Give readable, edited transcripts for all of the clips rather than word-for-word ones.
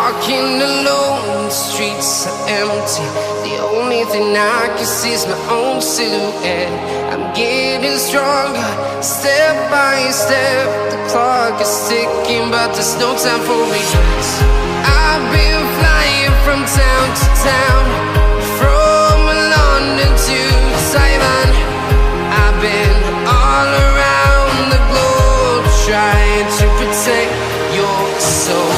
walking alone, the streets are empty. The only thing I can see is my own silhouette. I'm getting stronger, step by step. The clock is ticking, but there's no time for regrets. I've been flying from town to town, from London to Taiwan. I've been all around the globe, trying to protect your soul.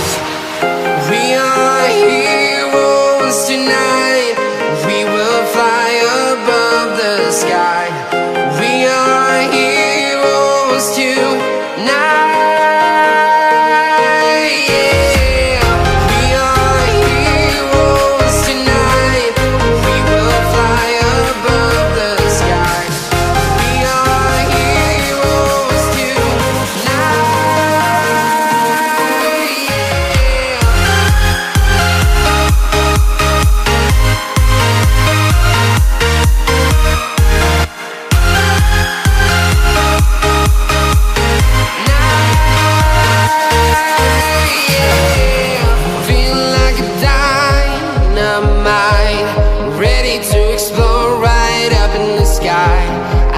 We are heroes tonight. We will fly above the sky. We are heroes tonight.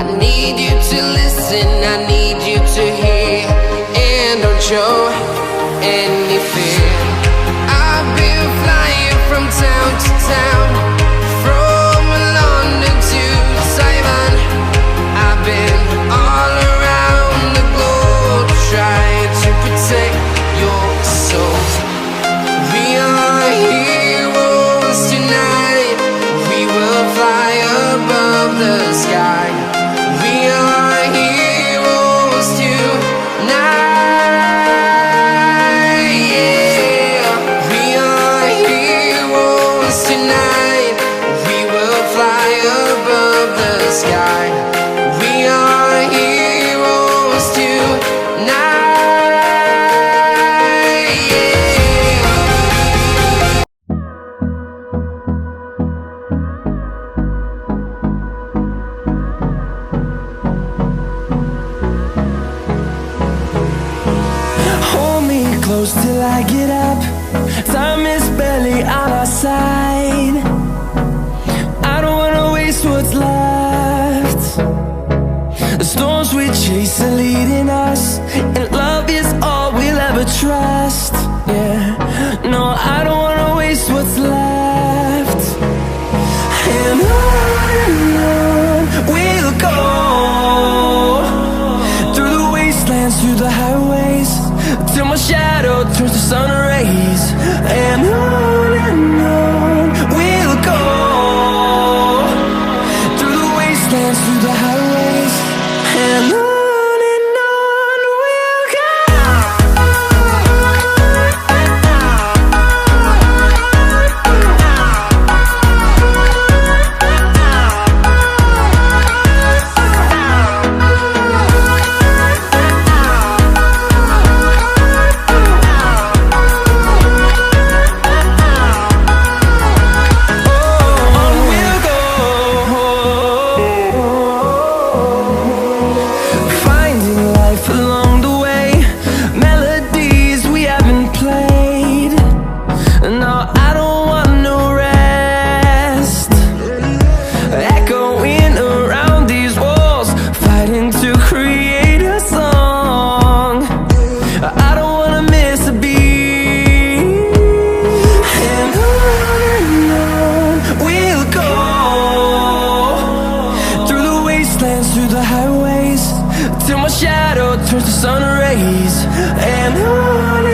I need you to listen, I need you to hear, and don't show any fear. I've been flying from town to town, from London to Taiwan. I've been all around the globe, trying to protect your soul. We are heroes tonight. We will fly above the sky. We are heroes tonight. Yeah. We are heroes tonight. We will fly above the sky. We are heroes tonight. Close till I get up. Time is barely on our side. I don't wanna waste what's left. The storms we chase are leading us, and love is all we'll ever trust. Yeah, no, I don't wanna waste what's left. And on we'll go, through the wastelands, through the highways, till my shadow turns to sun rays. And on we'll go, through the wastelands, through the highways, and on we'll go. Through the highways, till my shadow turns to sun rays. And on